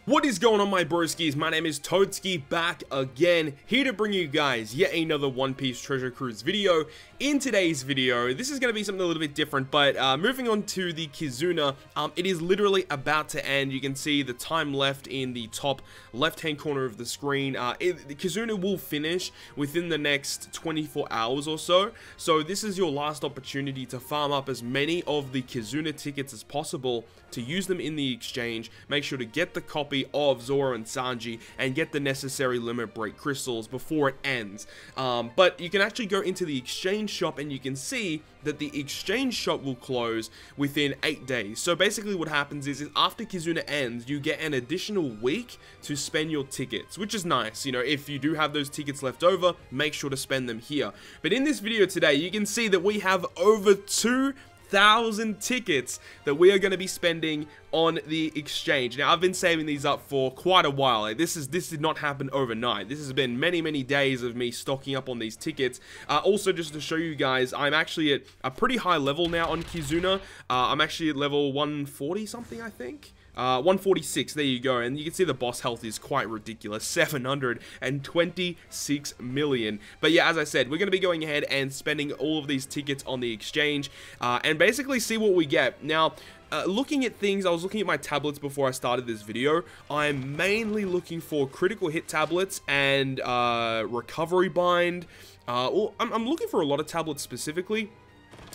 What is going on, my broskiis? My name is Toadskii, back again, here to bring you guys yet another One Piece Treasure Cruise video. In today's video, this is going to be something a little bit different, but moving on to the KIZUNA, it is literally about to end. You can see the time left in the top left-hand corner of the screen. The KIZUNA will finish within the next 24 hours or so, so this is your last opportunity to farm up as many of the KIZUNA tickets as possible to use them in the exchange. Make sure to get the copy of Zoro and Sanji and get the necessary limit break crystals before it ends. But you can actually go into the exchange shop and you can see that the exchange shop will close within 8 days. So basically what happens is after KIZUNA ends, you get an additional week to spend your tickets, which is nice. You know, if you do have those tickets left over, make sure to spend them here. But in this video today, you can see that we have over 2,000 tickets that we are going to be spending on the exchange. Now, I've been saving these up for quite a while. Like, this did not happen overnight. This has been many days of me stocking up on these tickets. Also, just to show you guys, I'm actually at a pretty high level now on KIZUNA. I'm actually at level 140 something, I think. 146, there you go, and you can see the boss health is quite ridiculous, 726 million. But yeah, as I said, we're going to be going ahead and spending all of these tickets on the exchange, and basically see what we get. Now, looking at things, I was looking at my tablets before I started this video. I'm mainly looking for critical hit tablets and recovery bind. Well, I'm looking for a lot of tablets specifically.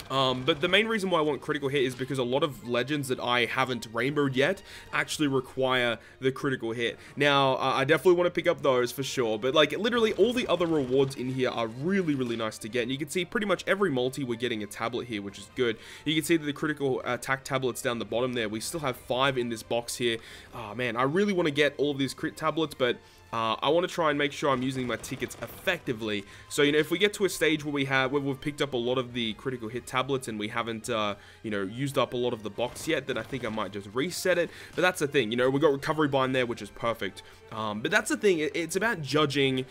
But the main reason why I want critical hit is because a lot of legends that I haven't rainbowed yet actually require the critical hit. Now, I definitely want to pick up those for sure, but like literally all the other rewards in here are really nice to get. And you can see pretty much every multi we're getting a tablet here, which is good. You can see that the critical attack tablets down the bottom there, we still have 5 in this box here. Oh man, I really want to get all of these crit tablets, but I want to try and make sure I'm using my tickets effectively. So, you know, if we get to a stage where we've picked up a lot of the critical hit tablets and we haven't, you know, used up a lot of the box yet, then I think I might just reset it. But that's the thing, you know, we've got recovery bind there, which is perfect. But that's the thing, it's about judging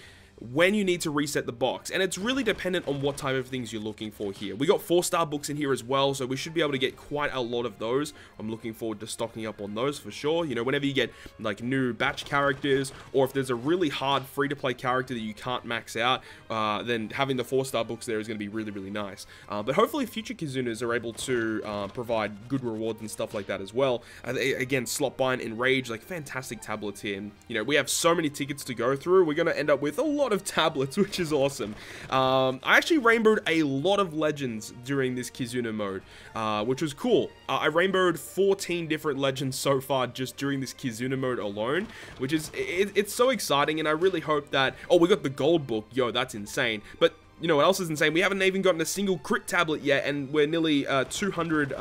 when you need to reset the box, and it's really dependent on what type of things you're looking for here. We got 4-star books in here as well, so we should be able to get quite a lot of those. I'm looking forward to stocking up on those for sure. You know, whenever you get like new batch characters, or if there's a really hard free-to-play character that you can't max out, then having the 4-star books there is going to be really nice. But hopefully future KIZUNAs are able to provide good rewards and stuff like that as well. Again, slot bind and rage, like fantastic tablets here, and you know, we have so many tickets to go through. We're going to end up with a lot of tablets, which is awesome. I actually rainbowed a lot of legends during this KIZUNA mode, which was cool. I rainbowed 14 different legends so far just during this KIZUNA mode alone, which is it's so exciting, and I really hope that... Oh, we got the gold book. Yo, that's insane. But you know what else is insane? We haven't even gotten a single crit tablet yet, and we're nearly 200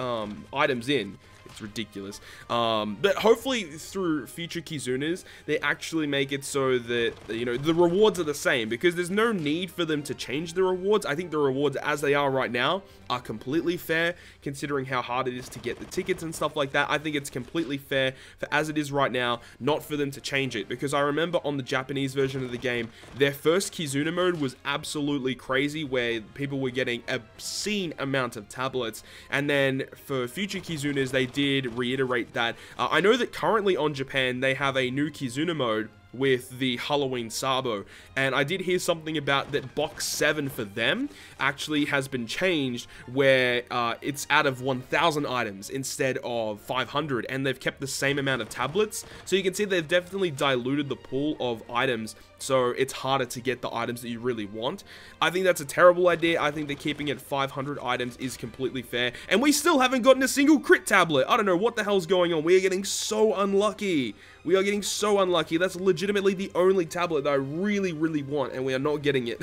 items in. It's ridiculous. But hopefully through future KIZUNAs, they actually make it so that, you know, the rewards are the same, because there's no need for them to change the rewards. I think the rewards as they are right now are completely fair, considering how hard it is to get the tickets and stuff like that. I think it's completely fair for as it is right now, not for them to change it, because I remember on the Japanese version of the game, their first KIZUNA mode was absolutely crazy, where people were getting an obscene amount of tablets, and then for future KIZUNAs, they did reiterate that. I know that currently on Japan, they have a new KIZUNA mode with the Halloween Sabo, and I did hear something about that box 7 for them actually has been changed, where it's out of 1,000 items instead of 500, and they've kept the same amount of tablets. So you can see they've definitely diluted the pool of items, so it's harder to get the items that you really want. I think that's a terrible idea. I think that keeping it 500 items is completely fair, and we still haven't gotten a single crit tablet. I don't know what the hell's going on. We are getting so unlucky. We are getting so unlucky. That's legitimately the only tablet that I really want, and we are not getting it.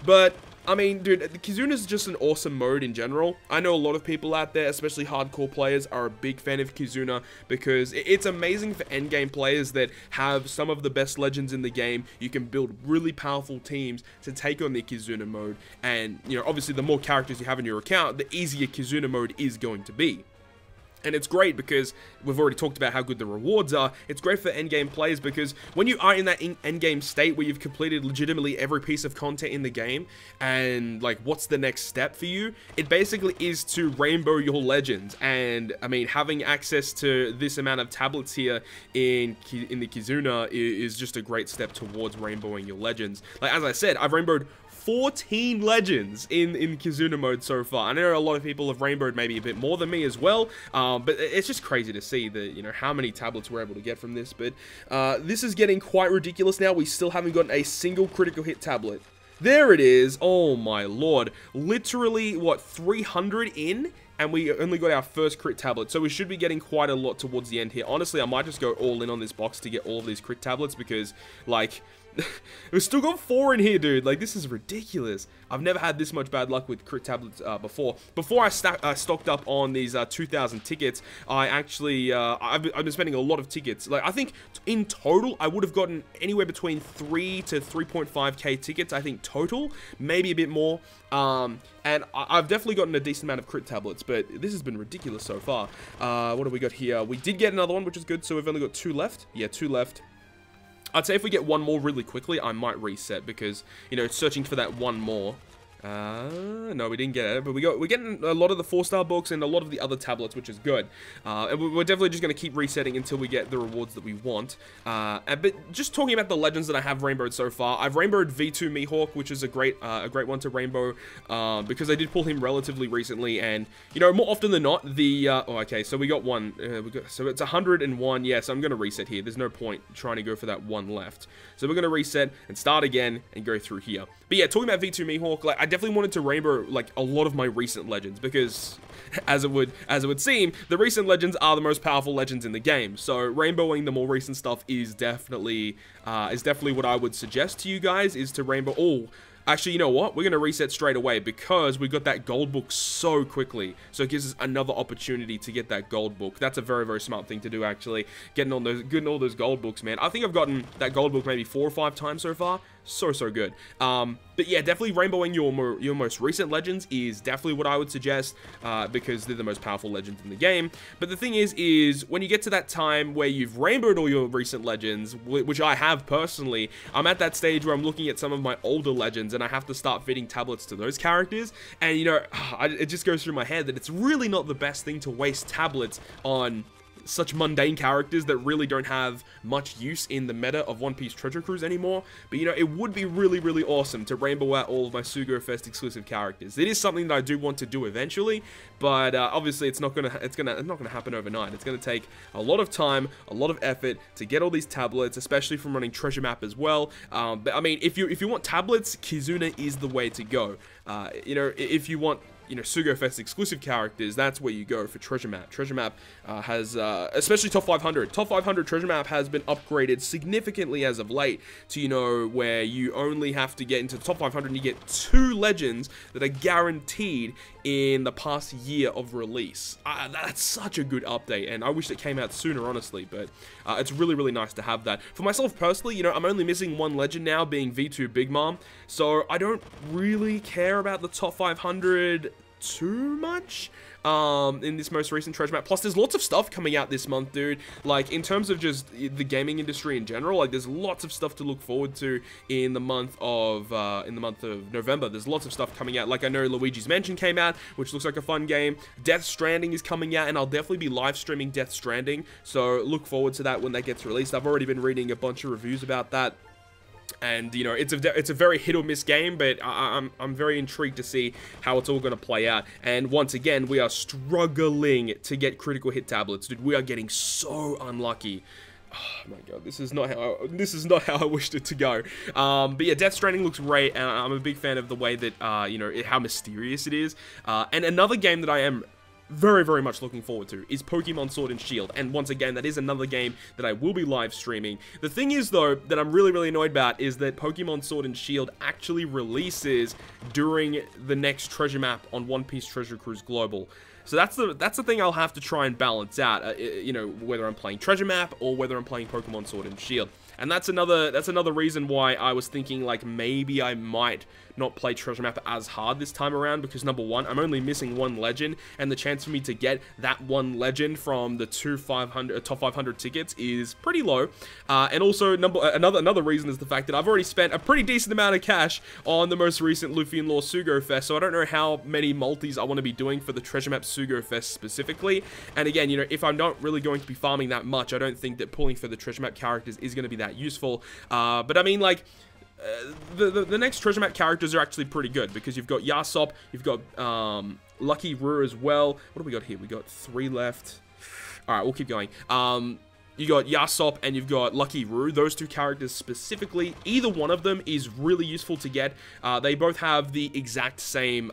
But I mean, dude, the KIZUNA is just an awesome mode in general. I know a lot of people out there, especially hardcore players, are a big fan of KIZUNA because it's amazing for endgame players that have some of the best legends in the game. You can build really powerful teams to take on the KIZUNA mode, and you know, obviously the more characters you have in your account, the easier KIZUNA mode is going to be. And it's great because we've already talked about how good the rewards are. It's great for endgame players because when you are in that endgame state where you've completed legitimately every piece of content in the game and like what's the next step for you, it basically is to rainbow your legends. And I mean, having access to this amount of tablets here in the KIZUNA is just a great step towards rainbowing your legends. Like as I said, I've rainbowed 14 legends in KIZUNA mode so far. I know a lot of people have rainbowed maybe a bit more than me as well, but it's just crazy to see the, you know, how many tablets we're able to get from this. But this is getting quite ridiculous now. We still haven't gotten a single critical hit tablet. There it is. Oh my lord. Literally, what, 300 in? And we only got our first crit tablet, so we should be getting quite a lot towards the end here. Honestly, I might just go all in on this box to get all of these crit tablets because, like, we've still got 4 in here, dude. Like, this is ridiculous. I've never had this much bad luck with crit tablets before. Before I stocked up on these 2,000 tickets, I actually, I've been spending a lot of tickets. Like, I think in total, I would have gotten anywhere between 3 to 3.5k tickets, I think, total. Maybe a bit more. And I've definitely gotten a decent amount of crit tablets, but this has been ridiculous so far. What have we got here? We did get another one, which is good, so we've only got 2 left. Yeah, 2 left. I'd say if we get one more really quickly, I might reset because, you know, searching for that one more. No, we didn't get it, but we're getting a lot of the 4-star books and a lot of the other tablets, which is good. And we're definitely just going to keep resetting until we get the rewards that we want. But just talking about the legends that I have rainbowed so far, I've rainbowed V2 Mihawk, which is a great one to rainbow, because I did pull him relatively recently, and, you know, more often than not, the, oh, okay, so we got one, so it's 101, yeah, so I'm going to reset here. There's no point trying to go for that one left. So we're going to reset and start again and go through here. But yeah, talking about V2 Mihawk, like, I definitely wanted to rainbow, like, a lot of my recent legends, because, as it would seem, the recent legends are the most powerful legends in the game. So rainbowing the more recent stuff is definitely what I would suggest to you guys, is to rainbow all. Actually, you know what? We're going to reset straight away because we got that gold book so quickly. So it gives us another opportunity to get that gold book. That's a very, very smart thing to do, actually. Getting all those gold books, man. I think I've gotten that gold book maybe 4 or 5 times so far. So good. But yeah, definitely rainbowing your most recent legends is definitely what I would suggest, because they're the most powerful legends in the game. But the thing is when you get to that time where you've rainbowed all your recent legends, which I have personally, I'm at that stage where I'm looking at some of my older legends and I have to start fitting tablets to those characters. And, you know, it just goes through my head that it's really not the best thing to waste tablets on such mundane characters that really don't have much use in the meta of One Piece Treasure Cruise anymore. But, you know, it would be really, really awesome to rainbow out all of my Sugo Fest exclusive characters. It is something that I do want to do eventually, but obviously it's not gonna happen overnight. It's gonna take a lot of time, a lot of effort to get all these tablets, especially from running Treasure Map as well. But I mean, if you want tablets, KIZUNA is the way to go. You know, if you want, you know, Sugo Fest exclusive characters, that's where you go for Treasure Map. Treasure Map has, especially Top 500. Top 500 Treasure Map has been upgraded significantly as of late to, you know, where you only have to get into the Top 500 and you get 2 legends that are guaranteed in the past year of release. That's such a good update, and I wish it came out sooner, honestly, but it's really, really nice to have that. For myself personally, you know, I'm only missing 1 legend now, being V2 Big Mom, so I don't really care about the Top 500 too much in this most recent Treasure Map. Plus, there's lots of stuff coming out this month, dude. Like, in terms of just the gaming industry in general, like, there's lots of stuff to look forward to in the month of November. There's lots of stuff coming out. Like, I know Luigi's Mansion came out, which looks like a fun game. Death Stranding is coming out, and I'll definitely be live streaming Death Stranding, so look forward to that when that gets released. I've already been reading a bunch of reviews about that. And, you know, it's a very hit or miss game, but I'm very intrigued to see how it's all going to play out. And once again, we are struggling to get critical hit tablets, dude. We are getting so unlucky. Oh my god, this is not how I wished it to go. But yeah, Death Stranding looks great, and I'm a big fan of the way that you know, how mysterious it is. And another game that I am very, very much looking forward to is Pokemon Sword and Shield, and once again, that is another game that I will be live streaming. The thing is, though, that I'm really, really annoyed about is that Pokemon Sword and Shield actually releases during the next treasure map on One Piece Treasure Cruise Global. So that's the thing I'll have to try and balance out, you know, whether I'm playing Treasure Map or whether I'm playing Pokemon Sword and Shield. And that's another reason why I was thinking, like, maybe I might not play treasure map as hard this time around, because number one, I'm only missing one legend, and the chance for me to get that one legend from the top 500 tickets is pretty low. And also another reason is the fact that I've already spent a pretty decent amount of cash on the most recent Luffy and Law Sugo Fest, so I don't know how many multis I want to be doing for the treasure map Sugo Fest specifically. And again, you know, if I'm not really going to be farming that much, I don't think that pulling for the treasure map characters is going to be that useful. But I mean, like, the next treasure map characters are actually pretty good, because you've got Yasop, you've got Lucky Roo as well. What do we got here? We got 3 left. All right, we'll keep going. You got Yasop and you've got Lucky Roo. Those 2 characters specifically, either one of them is really useful to get. They both have the exact same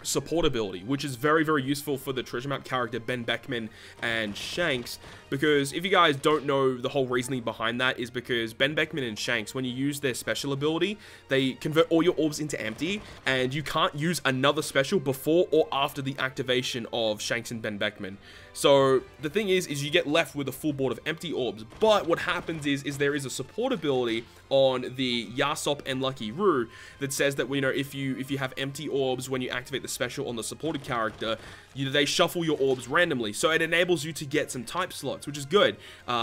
support ability, which is very, very useful for the treasure map character Ben Beckman and Shanks, because if you guys don't know, the whole reasoning behind that is because Ben Beckman and Shanks, when you use their special ability, they convert all your orbs into empty, and you can't use another special before or after the activation of Shanks and Ben Beckman. So the thing is you get left with a full board of empty orbs. But what happens is there is a support ability on the Yasop and Lucky Roo that says that, you know, if you have empty orbs when you activate the special on the supported character, they shuffle your orbs randomly. So it enables you to get some type slots, which is good.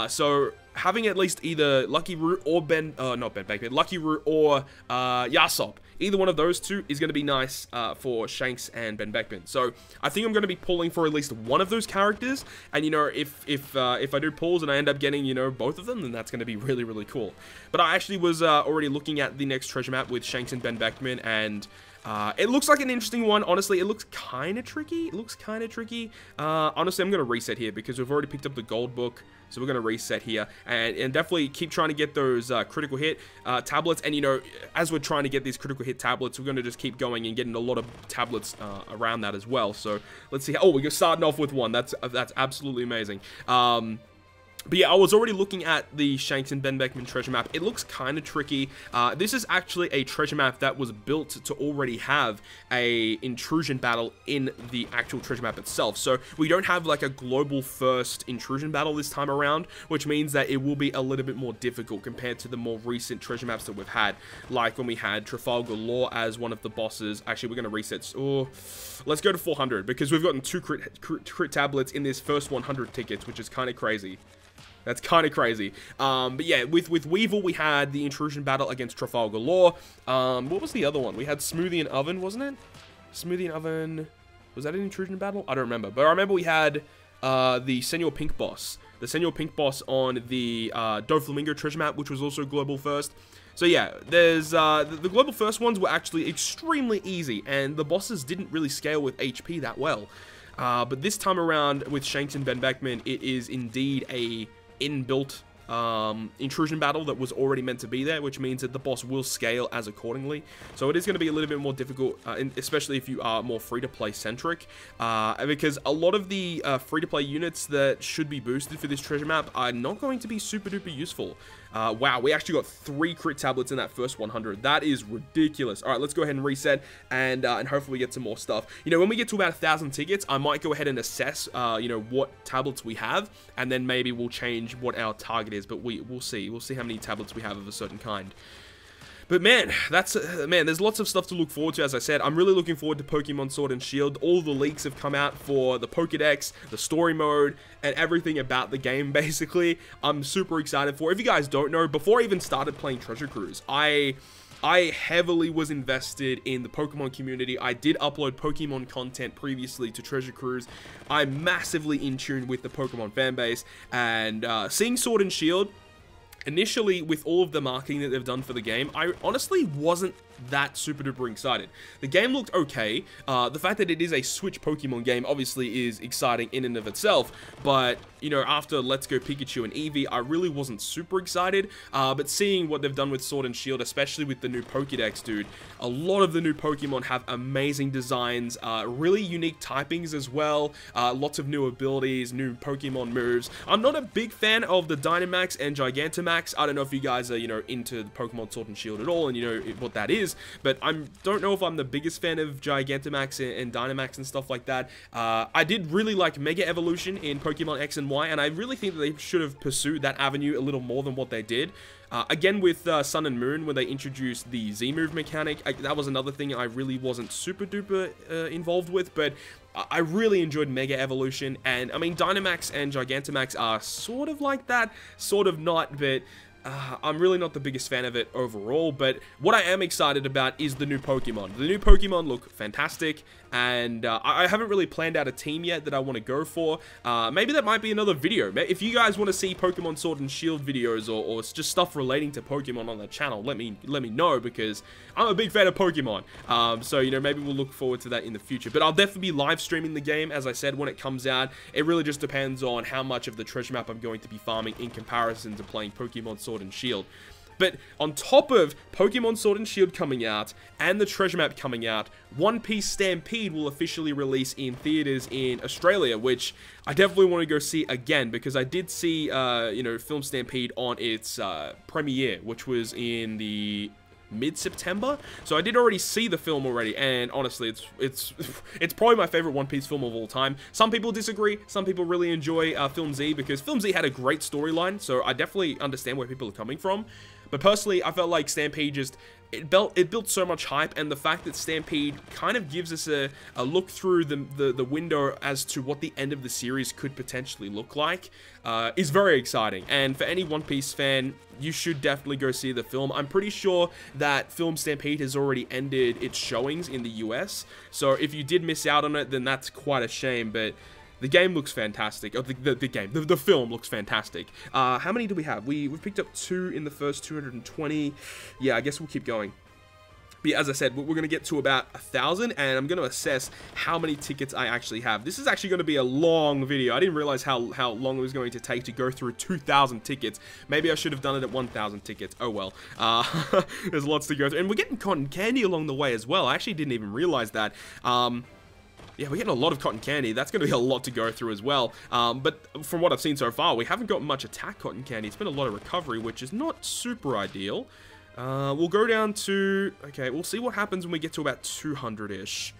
So having at least either Lucky Roo or Lucky Roo or Yasop, either one of those 2 is going to be nice for Shanks and Ben Beckman. So I think I'm going to be pulling for at least one of those characters, and you know, if I do pulls and I end up getting, you know, both of them, then that's going to be really, really cool. But I actually was already looking at the next treasure map with Shanks and Ben Beckman, and it looks like an interesting one. Honestly, it looks kind of tricky. Honestly, I'm going to reset here because we've already picked up the gold book. So we're going to reset here and definitely keep trying to get those critical hit tablets. And, you know, as we're trying to get these critical hit tablets, we're going to just keep going and getting a lot of tablets around that as well. So let's see. Oh, we're starting off with one. That's absolutely amazing. But yeah, I was already looking at the Shanks and Ben Beckman treasure map. It looks kind of tricky. This is actually a treasure map that was built to already have a intrusion battle in the actual treasure map itself. So we don't have like a global first intrusion battle this time around, which means that it will be a little bit more difficult compared to the more recent treasure maps that we've had, like when we had Trafalgar Law as one of the bosses. Actually, we're going to reset. Oh, let's go to 400 because we've gotten 2 crit tablets in this first 100 tickets, which is kind of crazy. That's kind of crazy. But yeah, with Weevil, we had the intrusion battle against Trafalgar Law. What was the other one? We had Smoothie and Oven, wasn't it? Smoothie and Oven. Was that an intrusion battle? I don't remember. But I remember we had the Senor Pink boss. The Senor Pink boss on the Doflamingo treasure map, which was also global first. So yeah, there's the global first ones were actually extremely easy, and the bosses didn't really scale with HP that well. But this time around with Shanks and Ben Beckman, it is indeed a inbuilt intrusion battle that was already meant to be there, which means that the boss will scale as accordingly. So it is going to be a little bit more difficult, especially if you are more free-to-play centric, because a lot of the free-to-play units that should be boosted for this treasure map are not going to be super duper useful. Wow, we actually got 3 crit tablets in that first 100. That is ridiculous. All right, let's go ahead and reset, and hopefully we get some more stuff. You know, when we get to about 1,000 tickets, I might go ahead and assess, you know, what tablets we have, and then maybe we'll change what our target is. But we'll see. We'll see how many tablets we have of a certain kind. But man, there's lots of stuff to look forward to. As I said, I'm really looking forward to Pokemon Sword and Shield. All the leaks have come out for the Pokedex, the story mode, and everything about the game, basically. I'm super excited for. If you guys don't know, before I even started playing Treasure Cruise, I heavily was invested in the Pokemon community. I did upload Pokemon content previously to Treasure Cruise. I'm massively in tune with the Pokemon fanbase, and seeing Sword and Shield, initially, with all of the marketing that they've done for the game, I honestly wasn't that super duper excited. The game looked okay. The fact that it is a Switch Pokemon game obviously is exciting in and of itself, but you know, after Let's Go Pikachu and Eevee, I really wasn't super excited. But seeing what they've done with Sword and Shield, especially with the new Pokedex, dude, a lot of the new Pokemon have amazing designs, really unique typings as well, lots of new abilities, new Pokemon moves. I'm not a big fan of the Dynamax and Gigantamax. I don't know if you guys are, you know, into the Pokemon Sword and Shield at all, and you know what that is. is. But I don't know if I'm the biggest fan of Gigantamax and Dynamax and stuff like that. I did really like Mega Evolution in Pokemon X and Y, and I really think that they should have pursued that avenue a little more than what they did. Again, with Sun and Moon, when they introduced the Z-Move mechanic, that was another thing I really wasn't super duper involved with, but I really enjoyed Mega Evolution, and I mean, Dynamax and Gigantamax are sort of like that, sort of not, but I'm really not the biggest fan of it overall. But what I am excited about is the new Pokemon. The new Pokemon look fantastic, and I haven't really planned out a team yet that I want to go for. Maybe that might be another video. If you guys want to see Pokemon Sword and Shield videos or just stuff relating to Pokemon on the channel, let me know, because I'm a big fan of Pokemon. So, you know, maybe we'll look forward to that in the future. But I'll definitely be live streaming the game, as I said, when it comes out. It really just depends on how much of the treasure map I'm going to be farming in comparison to playing Pokemon Sword and Shield. But on top of Pokemon Sword and Shield coming out and the treasure map coming out, One Piece Stampede will officially release in theaters in Australia, which I definitely want to go see again, because I did see, you know, Film Stampede on its premiere, which was in the mid-September. So I did already see the film already, and honestly, it's probably my favorite One Piece film of all time. Some people disagree. Some people really enjoy Film Z, because Film Z had a great storyline, so I definitely understand where people are coming from. But personally, I felt like Stampede just, it built so much hype, and the fact that Stampede kind of gives us a look through the window as to what the end of the series could potentially look like is very exciting. And for any One Piece fan, you should definitely go see the film. I'm pretty sure that Film Stampede has already ended its showings in the US, so if you did miss out on it, then that's quite a shame. But the game looks fantastic. Oh, the film looks fantastic. How many do we have? We've picked up 2 in the first 220. Yeah, I guess we'll keep going. But yeah, as I said, we're going to get to about 1,000, and I'm going to assess how many tickets I actually have. This is actually going to be a long video. I didn't realize how long it was going to take to go through 2,000 tickets. Maybe I should have done it at 1,000 tickets. Oh well. There's lots to go through. And we're getting cotton candy along the way as well. I actually didn't even realize that. Yeah, we're getting a lot of cotton candy. That's going to be a lot to go through as well. But from what I've seen so far, we haven't got much attack cotton candy. It's been a lot of recovery, which is not super ideal. We'll go down to... Okay, we'll see what happens when we get to about 200-ish.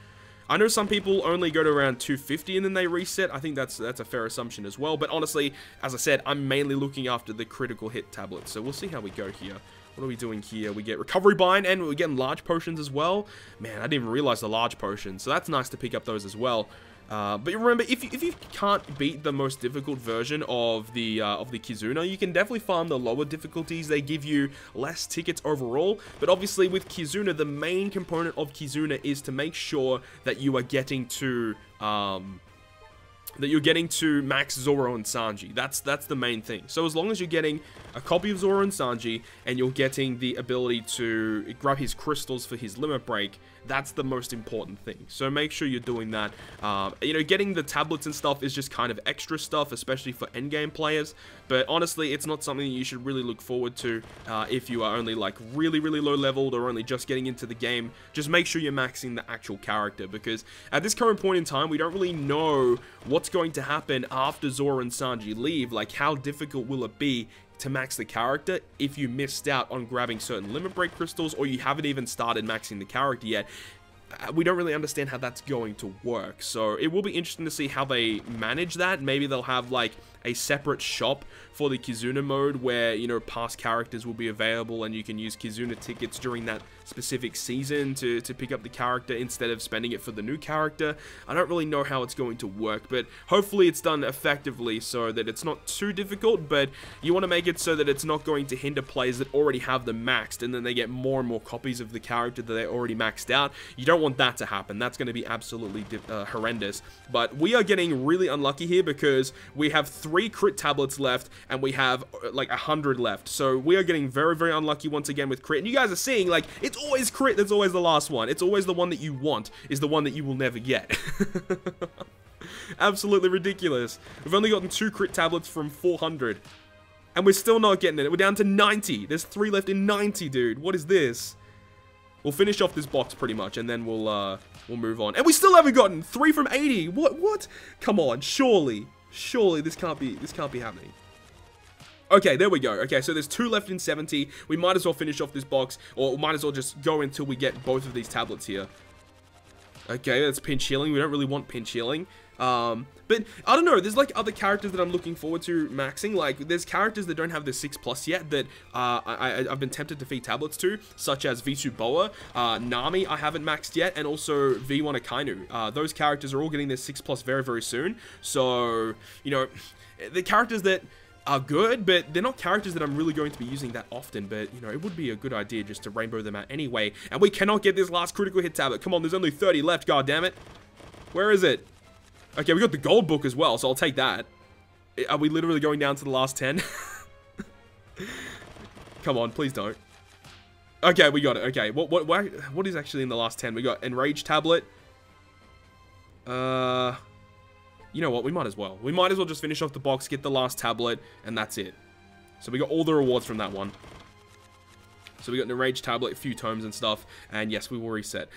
I know some people only go to around 250 and then they reset. I think that's a fair assumption as well. But honestly, as I said, I'm mainly looking after the critical hit tablets. So we'll see how we go here. What are we doing here? We get recovery bind, and we're getting large potions as well. Man, I didn't even realize the large potions, so that's nice to pick up those as well. But remember, if you can't beat the most difficult version of the KIZUNA, you can definitely farm the lower difficulties. They give you less tickets overall, but obviously with KIZUNA, the main component of KIZUNA is to make sure that you are getting to max Zoro and Sanji. That's the main thing. So as long as you're getting a copy of Zoro and Sanji, and you're getting the ability to grab his crystals for his limit break, that's the most important thing. So make sure you're doing that. You know, getting the tablets and stuff is just kind of extra stuff, especially for endgame players. But honestly, it's not something you should really look forward to if you are only like really low leveled or only just getting into the game. Just make sure you're maxing the actual character, because at this current point in time, we don't really know what's going to happen after Zoro and Sanji leave. Like, how difficult will it be to max the character if you missed out on grabbing certain limit break crystals, or you haven't even started maxing the character yet? We don't really understand how that's going to work, so it will be interesting to see how they manage that. Maybe they'll have like a separate shop for the KIZUNA mode where, you know, past characters will be available and you can use KIZUNA tickets during that specific season to pick up the character instead of spending it for the new character. I don't really know how it's going to work, but hopefully it's done effectively so that it's not too difficult, but you want to make it so that it's not going to hinder players that already have them maxed and then they get more and more copies of the character that they already maxed out. You don't want that to happen. That's going to be absolutely horrendous. But we are getting really unlucky here because we have 3 crit tablets left and we have like 100 left. So we are getting very unlucky once again with crit. And you guys are seeing, like, it's always crit that's always the last one. It's always the one that you want is the one that you will never get. Absolutely ridiculous. We've only gotten 2 crit tablets from 400. And we're still not getting it. We're down to 90. There's 3 left in 90, dude. What is this? We'll finish off this box pretty much, and then we'll move on. And we still haven't gotten 3 from 80. What? Come on, surely this can't be happening. Okay, there we go. Okay, so there's 2 left in 70. We might as well finish off this box, or might as well just go until we get both of these tablets here. Okay, that's pinch healing. We don't really want pinch healing. But I don't know, there's like other characters that I'm looking forward to maxing. Like there's characters that don't have the 6+ yet that I've been tempted to feed tablets to, such as Cipolla, Nami I haven't maxed yet, and also V1 Akainu. Those characters are all getting their 6+ very, very soon. So, you know, the characters that are good, but they're not characters that I'm really going to be using that often. But, you know, it would be a good idea just to rainbow them out anyway. And we cannot get this last critical hit tablet. Come on, there's only 30 left, god damn it. Where is it? Okay, we got the gold book as well, so I'll take that. Are we literally going down to the last 10? Come on, please don't. Okay, we got it. Okay, what is actually in the last 10? We got Enraged Tablet. You know what? We might as well. We might as well just finish off the box, get the last tablet, and that's it. So we got all the rewards from that one. So we got an Enraged Tablet, a few tomes and stuff, and yes, we will reset.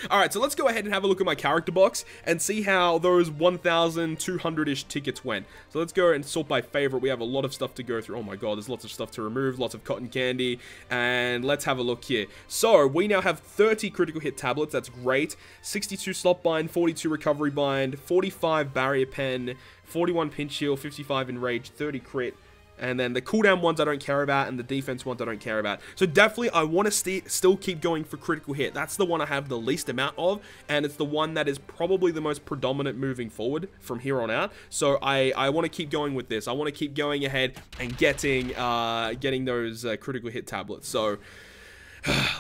Alright, so let's go ahead and have a look at my character box and see how those 1,200-ish tickets went. So let's go and sort by favorite. We have a lot of stuff to go through. Oh my god, there's lots of stuff to remove, lots of cotton candy, and let's have a look here. So we now have 30 critical hit tablets, that's great. 62 slot bind, 42 recovery bind, 45 barrier pen, 41 pinch heal, 55 enrage, 30 crit. And then the cooldown ones I don't care about, and the defense ones I don't care about. So definitely, I want to still keep going for critical hit. That's the one I have the least amount of, and it's the one that is probably the most predominant moving forward from here on out. So I want to keep going with this. I want to keep going ahead and getting those critical hit tablets. So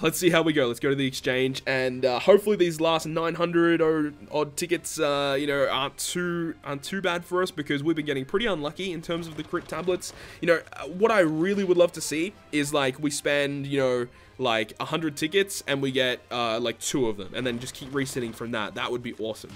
let's see how we go. Let's go to the exchange, and hopefully these last 900 or odd tickets, you know, aren't too bad for us, because we've been getting pretty unlucky in terms of the crit tablets. You know, what I really would love to see is like we spend, you know, like 100 tickets and we get like 2 of them, and then just keep resetting from that. That would be awesome.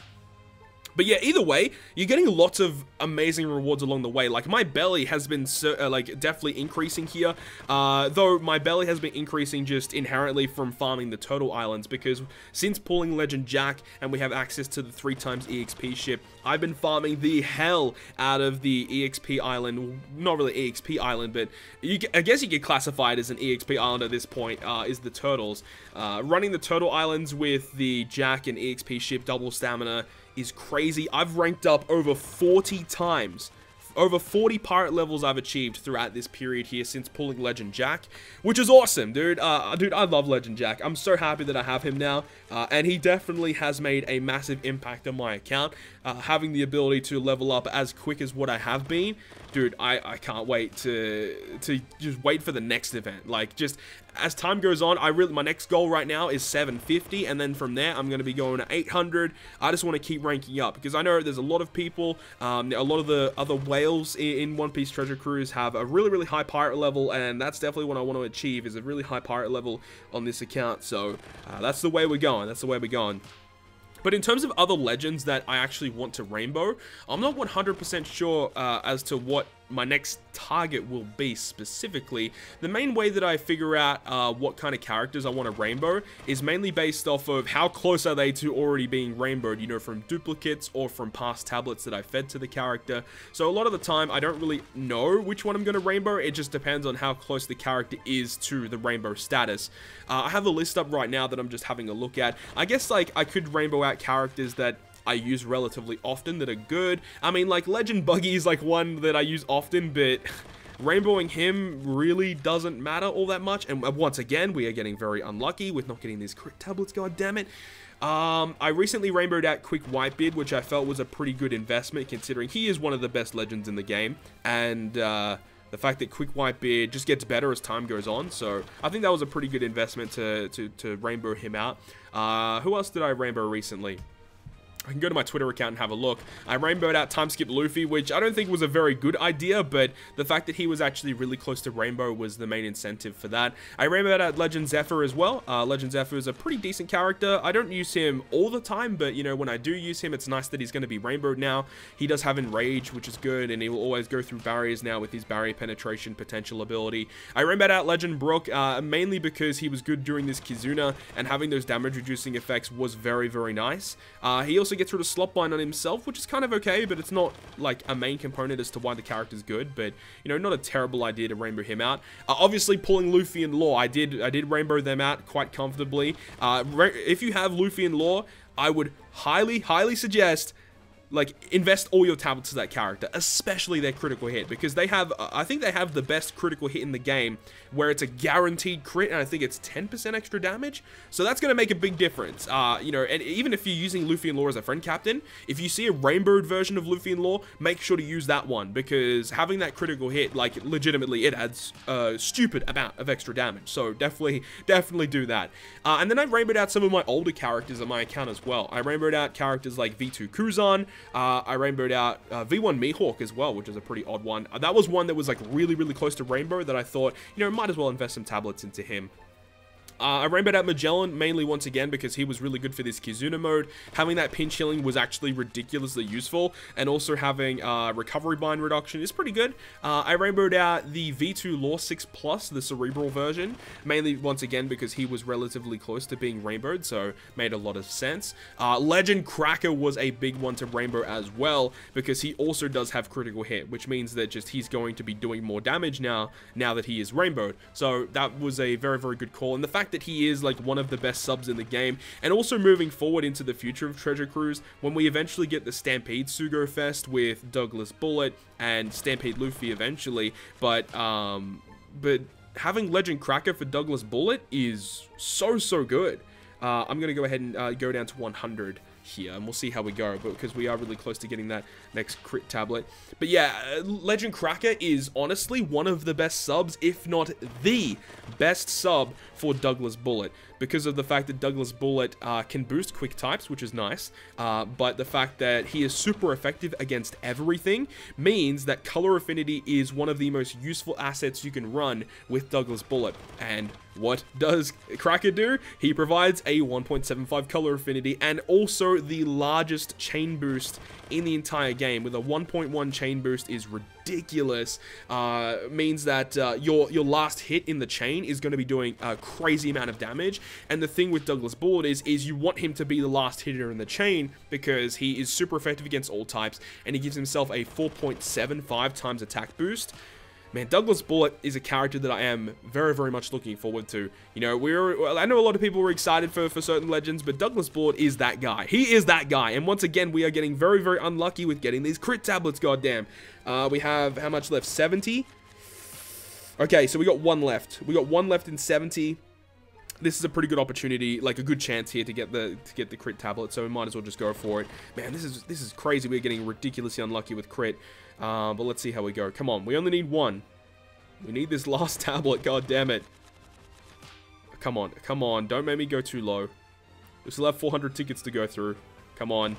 But yeah, either way, you're getting lots of amazing rewards along the way. Like, my belly has been, like, definitely increasing here. Though, my belly has been increasing just inherently from farming the Turtle Islands. Because since pulling Legend Jack, and we have access to the 3x EXP ship, I've been farming the hell out of the EXP Island. Not really EXP Island, but I guess you could classify it as an EXP Island at this point, is the Turtles. Running the Turtle Islands with the Jack and EXP ship double stamina is crazy. I've ranked up over 40 times. Over 40 pirate levels I've achieved throughout this period here since pulling Legend Jack, which is awesome, dude. Dude, I love Legend Jack. I'm so happy that I have him now, and he definitely has made a massive impact on my account. Having the ability to level up as quick as what I have been, dude, I can't wait to just wait for the next event. Like, just as time goes on, my next goal right now is 750, and then from there, I'm going to be going to 800. I just want to keep ranking up, because I know there's a lot of people, a lot of the other whales in One Piece Treasure Cruise have a really, really high pirate level, and that's definitely what I want to achieve, is a really high pirate level on this account. So, that's the way we're going. That's the way we're going. But in terms of other legends that I actually want to rainbow, I'm not 100% sure as to what my next target will be specifically. The main way that I figure out what kind of characters I want to rainbow is mainly based off of how close are they to already being rainbowed, you know, from duplicates or from past tablets that I fed to the character. So a lot of the time, I don't really know which one I'm going to rainbow. It just depends on how close the character is to the rainbow status. I have a list up right now that I'm just having a look at. I guess, like, I could rainbow out characters that I use relatively often that are good. I mean, like, Legend Buggy is like one that I use often, but rainbowing him really doesn't matter all that much. And once again, we are getting very unlucky with not getting these crit tablets, god damn it. I recently rainbowed out Quick Whitebeard, which I felt was a pretty good investment, considering he is one of the best legends in the game. And the fact that Quick Whitebeard just gets better as time goes on. So I think that was a pretty good investment to rainbow him out. Who else did I rainbow recently? I can go to my Twitter account and have a look. I rainbowed out Time Skip Luffy, which I don't think was a very good idea, but the fact that he was actually really close to rainbow was the main incentive for that. I rainbowed out Legend Zephyr as well. Legend Zephyr is a pretty decent character. I don't use him all the time, but, you know, when I do use him, it's nice that he's going to be rainbowed now. He does have Enrage, which is good, and he will always go through barriers now with his barrier penetration potential ability. I rainbowed out Legend Brook, mainly because he was good during this KIZUNA, and having those damage reducing effects was very, very nice. He also also gets rid of Slotbind on himself, which is kind of okay, but it's not like a main component as to why the character's good. But, you know, not a terrible idea to rainbow him out. Obviously, pulling Luffy and Law, I did rainbow them out quite comfortably. If you have Luffy and Law, I would highly suggest, like, invest all your tablets to that character, especially their critical hit, because they have, I think they have the best critical hit in the game, where it's a guaranteed crit, and I think it's 10% extra damage, so that's going to make a big difference. You know, and even if you're using Luffy and Law as a friend captain, if you see a rainbowed version of Luffy and Law, make sure to use that one, because having that critical hit, like, legitimately, it adds a stupid amount of extra damage, so definitely do that. And then I rainbowed out some of my older characters on my account as well. I rainbowed out characters like V2 Kuzan, I rainbowed out V1 Mihawk as well, which is a pretty odd one. That was one that was like really close to rainbow that I thought, you know, might as well invest some tablets into him. I rainbowed out Magellan, mainly once again because he was really good for this Kizuna mode. Having that pinch healing was actually ridiculously useful, and also having recovery bind reduction is pretty good. I rainbowed out the V2 Law 6 Plus, the cerebral version, mainly once again because he was relatively close to being rainbowed, so made a lot of sense. Legend Cracker was a big one to rainbow as well, because he also does have critical hit, which means that just he's going to be doing more damage now that he is rainbowed. So that was a very good call, and the fact that he is like one of the best subs in the game, and also moving forward into the future of Treasure Cruise, when we eventually get the Stampede Sugo Fest with Douglas Bullet and Stampede Luffy eventually, but having Legend Cracker for Douglas Bullet is so good. I'm gonna go ahead and go down to 100 here, and we'll see how we go, but because we are really close to getting that next crit tablet. But yeah, Legend Cracker is honestly one of the best subs, if not the best sub for Douglas Bullet, because of the fact that Douglas Bullet can boost quick types, which is nice, but the fact that he is super effective against everything means that color affinity is one of the most useful assets you can run with Douglas Bullet. And what does Cracker do? He provides a 1.75 color affinity and also the largest chain boost in the entire game, with a 1.1 chain boost is ridiculous. Means that your last hit in the chain is going to be doing a crazy amount of damage. And the thing with Douglas Bullet is you want him to be the last hitter in the chain, because he is super effective against all types, and he gives himself a 4.75 times attack boost. Man, Douglas Bullet is a character that I am very much looking forward to. You know, I know a lot of people were excited for certain legends, but Douglas Bullet is that guy. He is that guy. And once again, we are getting very unlucky with getting these crit tablets, goddamn. We have, how much left? 70? Okay, so we got one left. We got one left in 70. This is a pretty good opportunity, like a good chance here to get the crit tablet, so we might as well just go for it. Man, this is crazy. We're getting ridiculously unlucky with crit. But let's see how we go. Come on, we only need one. We need this last tablet, god damn it. Come on, don't make me go too low. We still have 400 tickets to go through. Come on.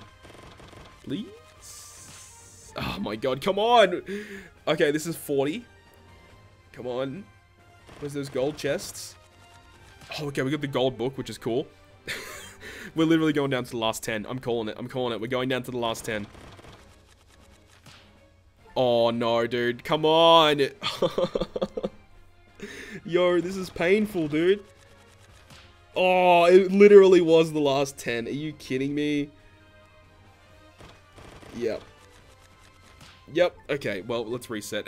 Please? Oh my god, come on! Okay, this is 40. Come on. Where's those gold chests? Oh, okay, we got the gold book, which is cool. We're literally going down to the last 10. I'm calling it. We're going down to the last 10. Oh, no, dude. Come on. Yo, this is painful, dude. Oh, it literally was the last 10. Are you kidding me? Yep. Okay, well, let's reset.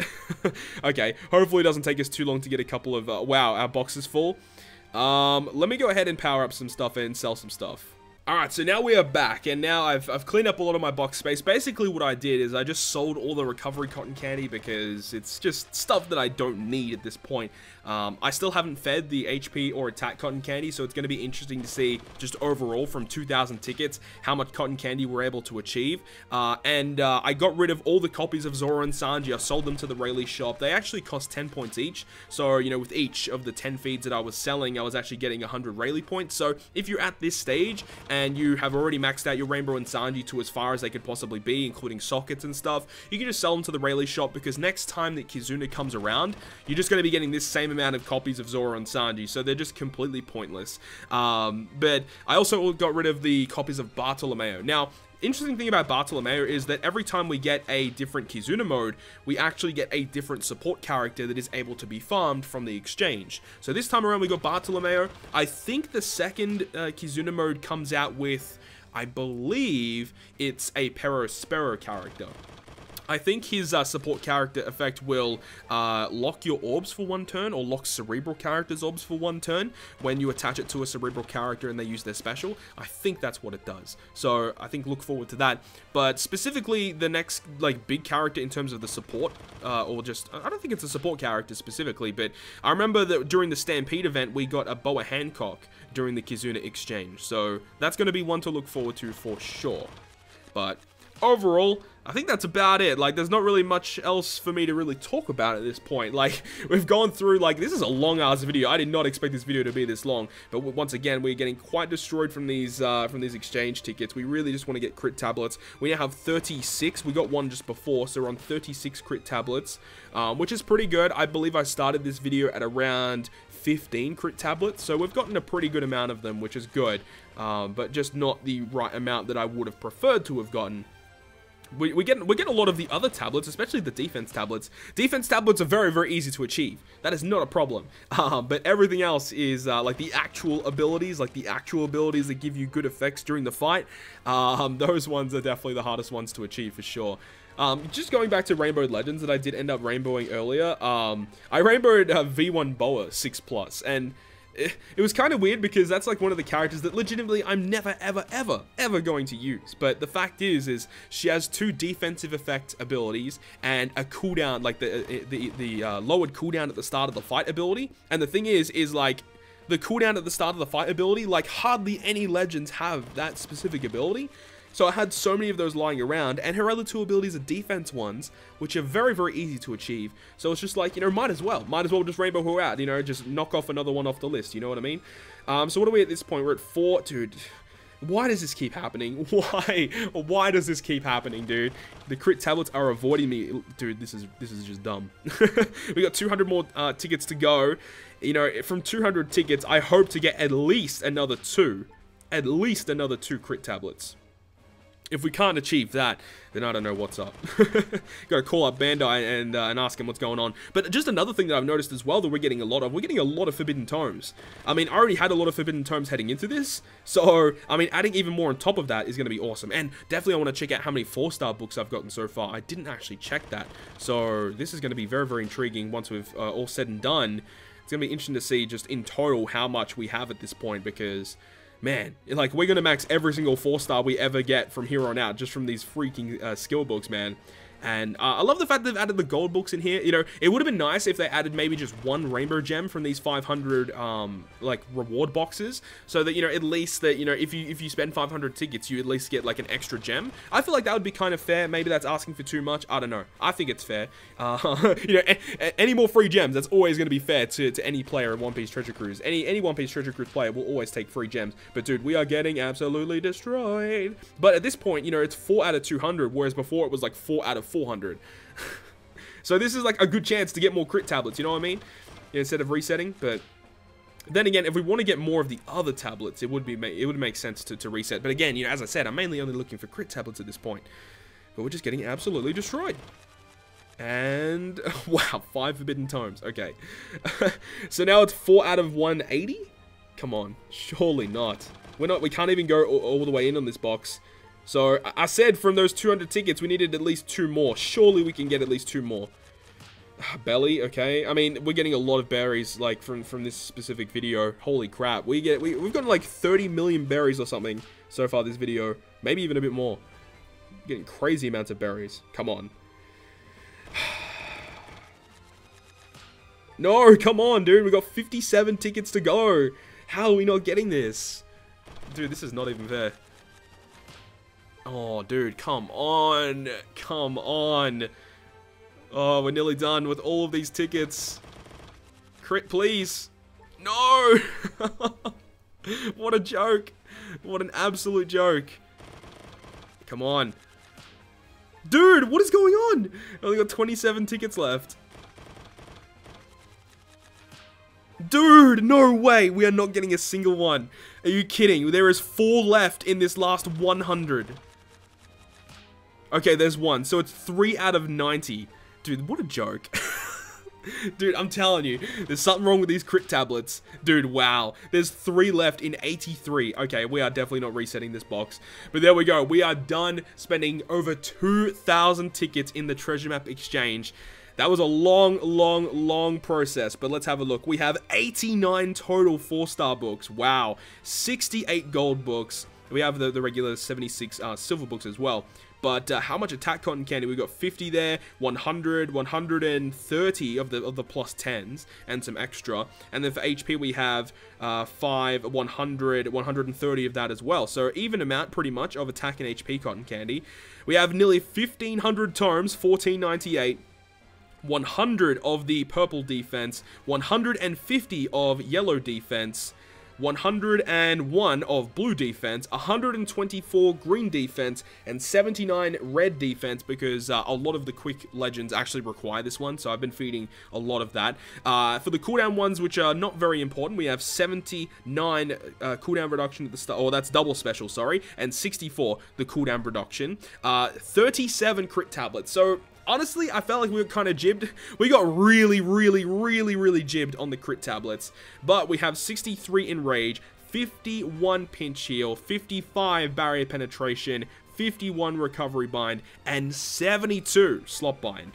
Okay, hopefully it doesn't take us too long to get a couple of... wow, our box is full. Let me go ahead and power up some stuff and sell some stuff. Alright, so now we are back, and now I've cleaned up a lot of my box space. Basically what I did is I just sold all the recovery cotton candy because it's just stuff that I don't need at this point. I still haven't fed the HP or attack cotton candy, so it's going to be interesting to see just overall from 2,000 tickets how much cotton candy we're able to achieve. I got rid of all the copies of Zoro and Sanji. I sold them to the Rayleigh shop. They actually cost 10 points each, so you know, with each of the 10 feeds that I was selling, I was actually getting 100 Rayleigh points. So if you're at this stage and you have already maxed out your Rainbow and Sanji to as far as they could possibly be, including sockets and stuff, you can just sell them to the Rayleigh shop, because next time that Kizuna comes around, you're just going to be getting this same amount of copies of Zoro and Sanji, so they're just completely pointless. But I also got rid of the copies of Bartolomeo. Now, interesting thing about Bartolomeo is that every time we get a different Kizuna mode, we actually get a different support character that is able to be farmed from the exchange. So this time around we got Bartolomeo. I think the second Kizuna mode comes out with, I believe it's a Perospero character. I think his support character effect will lock your orbs for 1 turn, or lock cerebral characters' orbs for 1 turn when you attach it to a cerebral character and they use their special. I think that's what it does. So I think look forward to that. But specifically, the next like big character in terms of the support, or just, I don't think it's a support character specifically, but I remember that during the Stampede event, we got a Boa Hancock during the KIZUNA exchange. So that's going to be one to look forward to for sure. But overall, I think that's about it. Like, there's not really much else for me to really talk about at this point. Like, we've gone through, like, this is a long-ass video. I did not expect this video to be this long. But once again, we're getting quite destroyed from these exchange tickets. We really just want to get crit tablets. We now have 36. We got one just before, so we're on 36 crit tablets, which is pretty good. I believe I started this video at around 15 crit tablets, so we've gotten a pretty good amount of them, which is good. But just not the right amount that I would have preferred to have gotten. We're getting a lot of the other tablets, especially the defense tablets. Defense tablets are very, very easy to achieve. That is not a problem. But everything else is like the actual abilities, that give you good effects during the fight. Those ones are definitely the hardest ones to achieve for sure. Just going back to Rainbow Legends that I did end up rainbowing earlier. I rainbowed V1 Boa 6+, and it was kind of weird because that's like one of the characters that legitimately I'm never, ever, ever, ever going to use. But the fact is she has 2 defensive effect abilities and a cooldown, like the lowered cooldown at the start of the fight ability. And the thing is like the cooldown at the start of the fight ability, like hardly any legends have that specific ability. So I had so many of those lying around, and her other 2 abilities are defense ones, which are very, very easy to achieve. So it's just like, you know, might as well just rainbow her out, you know, just knock off another one off the list, you know what I mean? So what are we at this point? We're at 4, dude. Why does this keep happening? Why does this keep happening, dude? The crit tablets are avoiding me. Dude, this is just dumb. We got 200 more tickets to go. You know, from 200 tickets, I hope to get at least another 2. At least another 2 crit tablets. If we can't achieve that, then I don't know what's up. Gotta call up Bandai and ask him what's going on. But just another thing that I've noticed as well that we're getting a lot of Forbidden Tomes. I mean, I already had a lot of Forbidden Tomes heading into this, so, I mean, adding even more on top of that is gonna be awesome. And definitely I want to check out how many 4-star books I've gotten so far. I didn't actually check that. So, this is gonna be very, very intriguing once we've all said and done. It's gonna be interesting to see just in total how much we have at this point, because man, like, we're gonna max every single 4-star we ever get from here on out, just from these freaking skill books, man. And I love the fact that they've added the gold books in here. You know, it would have been nice if they added maybe just 1 rainbow gem from these 500 like reward boxes, so that, you know, at least that, you know, if you spend 500 tickets, you at least get like an extra gem. I feel like that would be kind of fair. Maybe that's asking for too much. I don't know. I think it's fair. You know, any more free gems, that's always going to be fair to any player in One Piece Treasure Cruise. Any One Piece Treasure Cruise player will always take free gems. But dude, we are getting absolutely destroyed. But at this point, you know, it's 4 out of 200, whereas before it was like 4 out of 400. So this is like a good chance to get more crit tablets, you know what I mean? Instead of resetting. But then again, if we want to get more of the other tablets, it would make sense to reset. But again, you know, as I said, I'm mainly only looking for crit tablets at this point. But we're just getting absolutely destroyed. And wow, 5 Forbidden Tomes. Okay. So now it's 4 out of 180? Come on, surely not. We can't even go all the way in on this box. So, I said from those 200 tickets, we needed at least 2 more. Surely we can get at least 2 more. Belly, okay. I mean, we're getting a lot of berries, like, from this specific video. Holy crap. We've gotten, like, 30 million berries or something so far this video. Maybe even a bit more. Getting crazy amounts of berries. Come on. No, come on, dude. We got 57 tickets to go. How are we not getting this? Dude, this is not even fair. Oh, dude, come on. Come on. Oh, we're nearly done with all of these tickets. Crit, please. No! What a joke. What an absolute joke. Come on. Dude, what is going on? I only got 27 tickets left. Dude, no way. We are not getting a single one. Are you kidding? There is 4 left in this last 100. Okay, there's 1. So it's 3 out of 90. Dude, what a joke. Dude, I'm telling you, there's something wrong with these crit tablets. Dude, wow. There's 3 left in 83. Okay, we are definitely not resetting this box. But there we go. We are done spending over 2,000 tickets in the treasure map exchange. That was a long process, but let's have a look. We have 89 total 4-star books. Wow. 68 gold books. We have the regular 76 silver books as well. But how much attack cotton candy? We got 50 there, 100, 130 of the plus 10s, and some extra. And then for HP, we have 5, 100, 130 of that as well. So even amount, pretty much, of attack and HP cotton candy. We have nearly 1,500 tomes, 1498. 100 of the purple defense, 150 of yellow defense, 101 of blue defense, 124 green defense, and 79 red defense, because a lot of the quick legends actually require this one, so I've been feeding a lot of that. For the cooldown ones, which are not very important, we have 79 cooldown reduction at the start, or that's double special, sorry, and 64 the cooldown reduction, 37 crit tablets. So honestly, I felt like we were kind of jibbed. We got really jibbed on the crit tablets. But we have 63 Enrage, 51 Pinch Heal, 55 Barrier Penetration, 51 Recovery Bind, and 72 Slot Bind.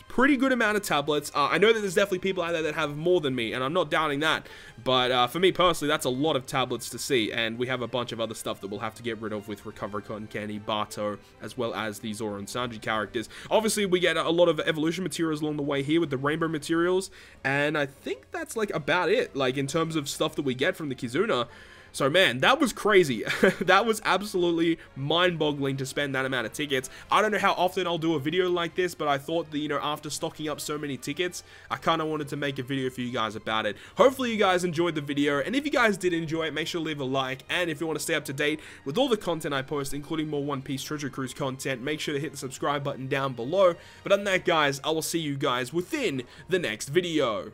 Pretty good amount of tablets. I know that there's definitely people out there that have more than me, and I'm not doubting that. But for me personally, that's a lot of tablets to see, and we have a bunch of other stuff that we'll have to get rid of with Recovery Cotton Candy, Barto, as well as the Zoro and Sanji characters. Obviously, we get a lot of evolution materials along the way here with the rainbow materials, and I think that's like about it, like in terms of stuff that we get from the KIZUNA. So man, that was crazy. That was absolutely mind-boggling to spend that amount of tickets. I don't know how often I'll do a video like this, but I thought that, you know, after stocking up so many tickets, I kind of wanted to make a video for you guys about it. Hopefully you guys enjoyed the video, and if you guys did enjoy it, make sure to leave a like, and if you want to stay up to date with all the content I post, including more One Piece Treasure Cruise content, make sure to hit the subscribe button down below. But other than that, guys, I will see you guys within the next video.